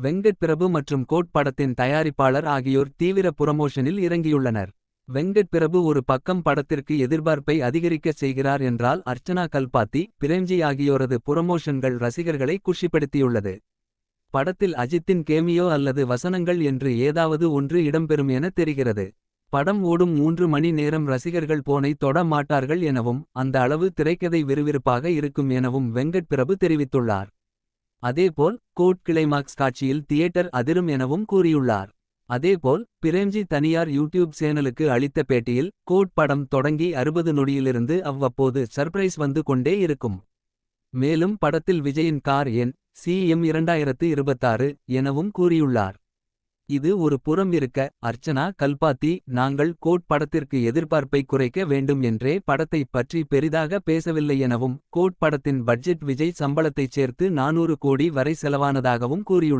வெங்கட் பிரபு மற்றும் கோட் படத்தின் தயாரிப்பாளர் ஆகியோர் தீவிர புரமோஷனில் இறங்கியுள்ளனர். வெங்கட் பிரபு ஒரு பக்கம் படத்திற்கு எதிர்பார்ப்பை அதிகரிக்கச் செய்கிறார் என்றால் அர்ச்சனா கல்பாத்தி பிரேம்ஜி ஆகியோரது புரமோஷன்கள் ரசிகர்களை குஷிப்படுத்தியுள்ளது. படத்தில் அஜித்தின் கேமியோ அல்லது வசனங்கள் என்று ஏதாவது ஒன்று இடம்பெறும் என தெரிகிறது. படம் ஓடும் 3 மணி நேரம் ரசிகர்கள் போனை தொட மாட்டார்கள் எனவும் அந்த அளவு திரைக்கதை விறுவிறுப்பாக இருக்கும் எனவும் வெங்கட் பிரபு தெரிவித்துள்ளார். அதேபோல் கோட் கிளைமாக்ஸ் காட்சியில் தியேட்டர் அதிரும் எனவும் கூறியுள்ளார். அதேபோல் பிரேம்ஜி தனியார் யூடியூப் சேனலுக்கு அளித்த பேட்டியில் கோட் படம் தொடங்கி 60 நொடியிலிருந்து அவ்வப்போது சர்ப்ரைஸ் வந்து கொண்டே இருக்கும். மேலும் படத்தில் விஜயின் கார் எண் CM 2026 எனவும் கூறியுள்ளார். இது ஒரு புறம் இருக்க அர்ச்சனா கல்பாத்தி நாங்கள் கோட் படத்திற்கு எதிர்பார்ப்பை குறைக்க வேண்டும் என்றே படத்தை பற்றி பெரிதாக பேசவில்லை எனவும் கோட் படத்தின் பட்ஜெட் விஜய் சம்பளத்தைச் சேர்த்து 400 கோடி வரை செலவானதாகவும் கூறியுள்ளார்.